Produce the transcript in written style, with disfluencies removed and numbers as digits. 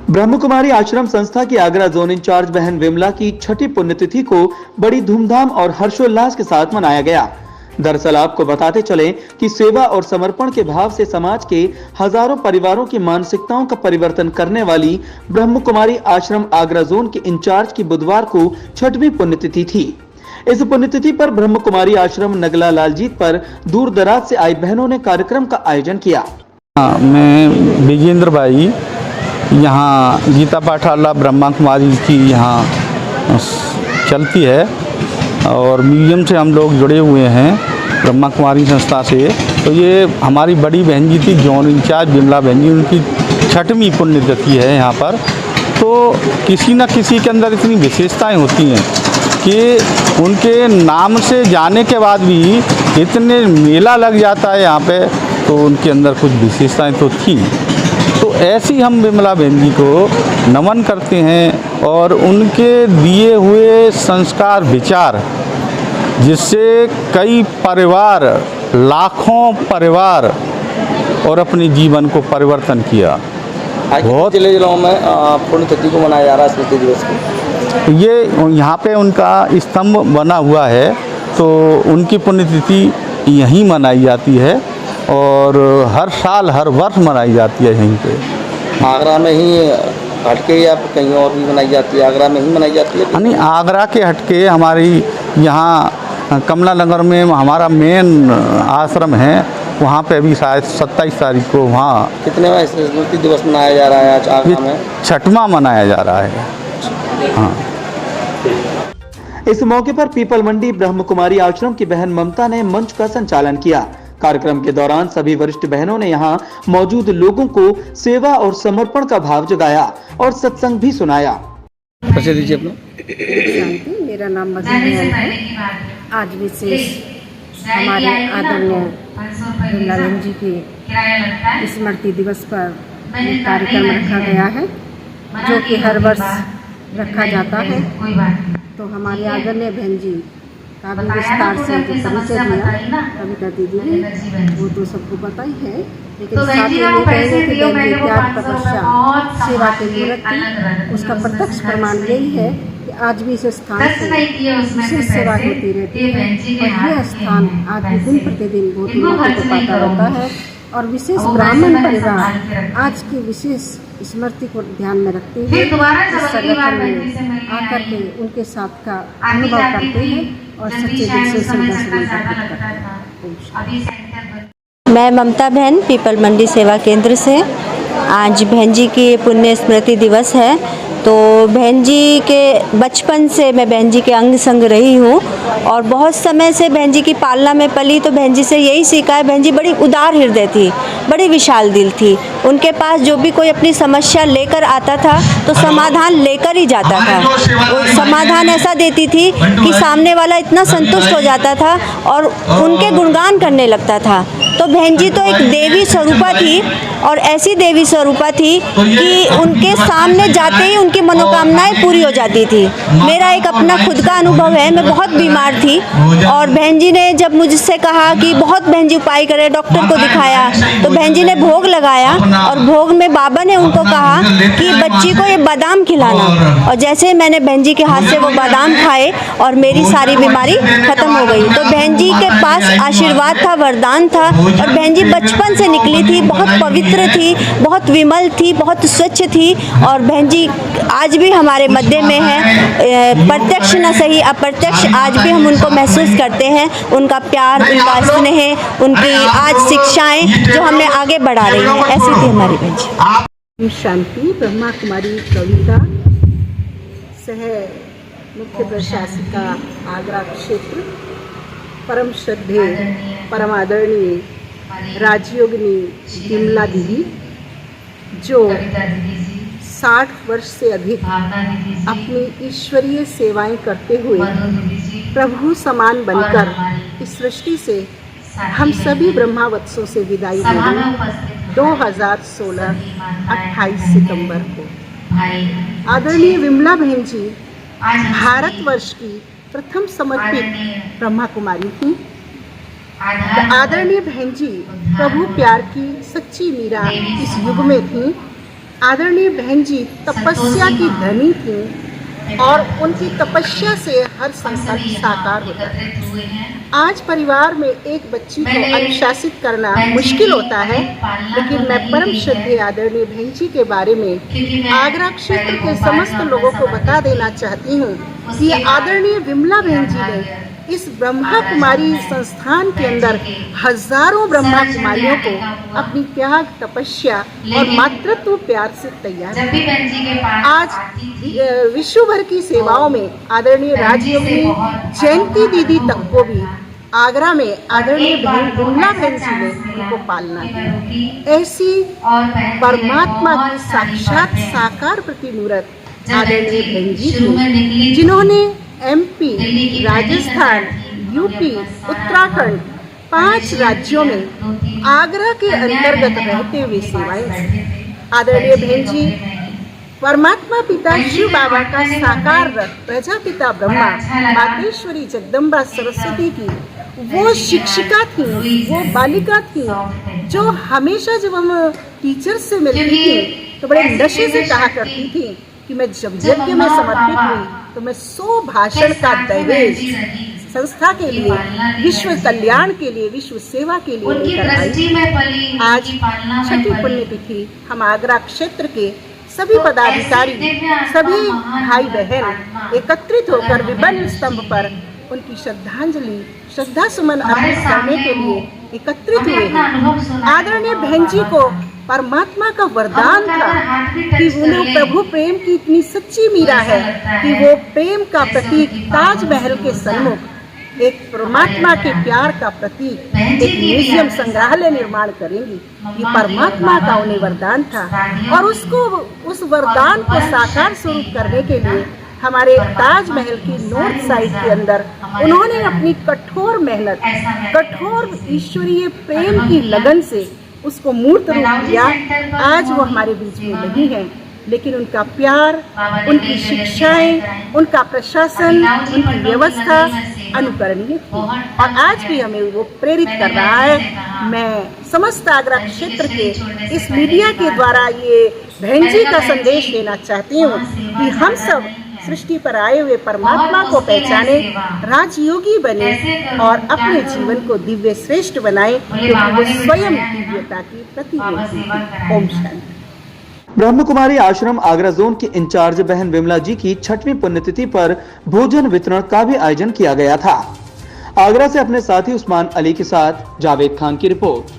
ब्रह्म कुमारी आश्रम संस्था की आगरा जोन इंचार्ज बहन विमला की छठी पुण्यतिथि को बड़ी धूमधाम और हर्षोल्लास के साथ मनाया गया। दरअसल आपको बताते चलें कि सेवा और समर्पण के भाव से समाज के हजारों परिवारों की मानसिकताओं का परिवर्तन करने वाली ब्रह्म कुमारी आश्रम आगरा जोन के इंचार्ज की बुधवार को छठवीं पुण्यतिथि थी। इस पुण्यतिथि पर ब्रह्म कुमारी आश्रम नगला लालजीत पर दूर दराज से आई बहनों ने कार्यक्रम का आयोजन किया। मैं विजेंद्र भाई यहाँ गीता पाठशाला ब्रह्मा कुमारी की यहाँ चलती है और म्यूजियम से हम लोग जुड़े हुए हैं ब्रह्मा कुमारी संस्था से। तो ये हमारी बड़ी बहन जी थी जोन इंचार्ज विमला बहन जी, उनकी छठवीं पुण्यतिथि है यहाँ पर। तो किसी न किसी के अंदर इतनी विशेषताएं होती हैं कि उनके नाम से जाने के बाद भी इतने मेला लग जाता है यहाँ पे, तो उनके अंदर कुछ विशेषताएं तो थी। तो ऐसी हम विमला बहन जी को नमन करते हैं और उनके दिए हुए संस्कार विचार, जिससे कई परिवार, लाखों परिवार और अपने जीवन को परिवर्तन किया। बहुत जिलों में पुण्यतिथि को मनाया जा रहा है स्मृति दिवस को। ये यहाँ पे उनका स्तंभ बना हुआ है, तो उनकी पुण्यतिथि यहीं मनाई जाती है और हर साल हर वर्ष मनाई जाती है यहीं पे। आगरा में ही हटके या कहीं और भी मनाई जाती है? आगरा में ही मनाई जाती है? नहीं, आगरा के हटके हमारी यहाँ कमला नगर में हमारा मेन आश्रम है, वहाँ पे अभी शायद 27 तारीख को वहाँ। कितने में स्मृति दिवस मनाया जा रहा है आज आगरा में? छठवां मनाया जा रहा है। हाँ। इस मौके पर पीपल मंडी ब्रह्म कुमारी आश्रम की बहन ममता ने मंच का संचालन किया। कार्यक्रम के दौरान सभी वरिष्ठ बहनों ने यहाँ मौजूद लोगों को सेवा और समर्पण का भाव जगाया और सत्संग भी सुनाया। परिचय दीजिए अपना। शांति, मेरा नाम मधुबन है। आज विशेष हमारे आदरणीय विमला बहन जी की स्मृति दिवस पर एक कार्यक्रम रखा गया है, जो कि हर वर्ष रखा जाता है। तो हमारे आदरणीय बहन जी का भी विस्तार से जो परिचय दिया कविता दीदी ने, वो तो सबको पता ही है, लेकिन साथ ही ये कहेंगे कि बहन जी त्याग, तपस्या, सेवा की मूर्त थी। उसका प्रत्यक्ष प्रमाण यही है कि आज भी इस स्थान से विशेष सेवा होती रहती है और यह स्थान आज भी दिन प्रतिदिन बहुत महत्व को पाता रहता है। और विशेष ब्राह्मण परिवार आज की विशेष स्मृति को ध्यान में रखते हुए इस संगठन में आकर के उनके साथ का अनुभव करते हैं और सच्चे दिल से श्रद्धा करते हैं। मैं ममता बहन पीपल मंडी सेवा केंद्र से। आज बहन जी की पुण्य स्मृति दिवस है, तो बहन जी के बचपन से मैं बहन जी के अंग संग रही हूँ और बहुत समय से बहन जी की पालना में पली। तो बहन जी से यही सीखा है, बहन जी बड़ी उदार हृदय थी, बड़ी विशाल दिल थी। उनके पास जो भी कोई अपनी समस्या लेकर आता था तो समाधान लेकर ही जाता था। वो समाधान ऐसा देती थी कि सामने वाला इतना संतुष्ट हो जाता था और उनके गुणगान करने लगता था। तो बहन जी तो एक देवी स्वरूपा थी और ऐसी देवी स्वरूपा थी कि उनके सामने जाते ही उनकी मनोकामनाएं पूरी हो जाती थी। मेरा एक अपना खुद का अनुभव है, मैं बहुत बीमार थी और बहन जी ने जब मुझसे कहा कि बहुत बहन जी उपाय करे, डॉक्टर को दिखाया, तो बहन जी ने भोग लगाया और भोग में बाबा ने उनको कहा कि बच्ची को ये बादाम खिलाना, और जैसे मैंने बहन जी के हाथ से वो बादाम खाए और मेरी सारी बीमारी खत्म हो गई। तो बहन जी के पास आशीर्वाद था, वरदान था और बहन जी बचपन से निकली थी, बहुत पवित्र थी, बहुत विमल थी, बहुत स्वच्छ थी और बहन जी आज भी हमारे मध्य में है। प्रत्यक्ष न सही अप्रत्यक्ष आज भी हम उनको महसूस करते हैं, उनका प्यार, उनका स्नेह, उनकी आज शिक्षाएं जो हमें आगे बढ़ा रही हैं। ऐसी थी हमारी बहन जी। शांति, ब्रह्मा कुमारी कविता, सह मुख्य प्रशासिका आगरा क्षेत्र, परम श्रद्धेय परम आदरणीय राजयोगिनी विमला दीदी, जो 60 वर्ष से अधिक अपनी ईश्वरीय सेवाएं करते हुए प्रभु समान बनकर इस सृष्टि से हम सभी ब्रह्मावत्सों से विदाई लेंगे 2016 28 सितंबर को। आदरणीय विमला बहन जी भारतवर्ष की प्रथम समर्पित ब्रह्मा कुमारी थी। आदरणीय बहन जी प्रभु प्यार की सच्ची मीरा इस युग में थी। आदरणीय बहन जी तपस्या की धनी थी और उनकी तपस्या से हर संकल्प साकार होता है। आज परिवार में एक बच्ची को अनुशासित करना मुश्किल होता है, लेकिन मैं परम श्रद्धेय आदरणीय बहन जी के बारे में आगरा क्षेत्र के समस्त लोगों को बता देना चाहती हूँ कि आदरणीय विमला बहन जी ने इस ब्रह्मा कुमारी संस्थान के अंदर हजारों ब्रह्मा कुमारियों को अपनी त्याग, तपस्या और मातृत्व प्यार से तैयार किया। आज विश्व भर की सेवाओं में आदरणीय राजयोगिनी जयंती दीदी तक को भी आगरा में आदरणीय बहन विमला बहन जी ने उनको पालना दी। ऐसी परमात्मा की साक्षात साकार प्रतिमूर्त आदरणीय बहन जी थी, जिन्होंने MP, राजस्थान, यूपी, उत्तराखंड 5 राज्यों में आगरा के अंतर्गत रहते हुए सेवाएं। आदरणीय बहन जी परमात्मा पिता शिव बाबा का साकार रथ प्रजापिता ब्रह्मा, मातेश्वरी जगदम्बा सरस्वती की वो शिक्षिका थी, वो बालिका थी, जो हमेशा जब हम टीचर से मिलती थी तो बड़े नशे से कहा करती थी कि मैं जब यज्ञ में समर्पित हुई तो मैं 100 भाषण का दहेज संस्था के लिए, विश्व कल्याण के लिए, विश्व सेवा के लिए लेकर आई। आज छठी पुण्यतिथि हम आगरा क्षेत्र के सभी पदाधिकारी, सभी भाई बहन एकत्रित होकर विभिन्न स्तंभ पर उनकी श्रद्धांजलि, श्रद्धा सुमन अर्पित करने के लिए एकत्रित हुए हैं। आदरणीय बहन जी को परमात्मा का वरदान था कि उन्हें प्रभु प्रेम की इतनी सच्ची मीरा है कि वो प्रेम का प्रतीक ताजमहल के सन्मुख एक परमात्मा के प्यार का प्रतीक एक म्यूजियम संग्रहालय निर्माण करेंगी। ये परमात्मा का उन्हें वरदान था और उस वरदान को साकार स्वरूप करने के लिए हमारे ताजमहल की नॉर्थ साइड के अंदर उन्होंने अपनी कठोर मेहनत, कठोर ईश्वरीय प्रेम की लगन से उसको मूर्त रूप दिया। आज वो हमारे बीच में नहीं है, लेकिन उनका प्यार, उनकी शिक्षाएं, उनका प्रशासन, उनकी व्यवस्था अनुकरणीय थी और आज भी हमें वो प्रेरित कर रहा है। मैं समस्त आगरा क्षेत्र के इस मीडिया के द्वारा ये बहन जी का संदेश देना चाहती हूँ कि हम सब सृष्टि पर आए हुए परमात्मा को पहचाने, राजयोगी बने और अपने जीवन को दिव्य श्रेष्ठ बनाए, क्योंकि वो स्वयं दिव्यता की प्रतिमूर्ति है। ओम शांति। ब्रह्म कुमारी आश्रम आगरा जोन की इंचार्ज बहन विमला जी की 6वीं पुण्यतिथि पर भोजन वितरण का भी आयोजन किया गया था। आगरा से अपने साथी उस्मान अली के साथ जावेद खान की रिपोर्ट।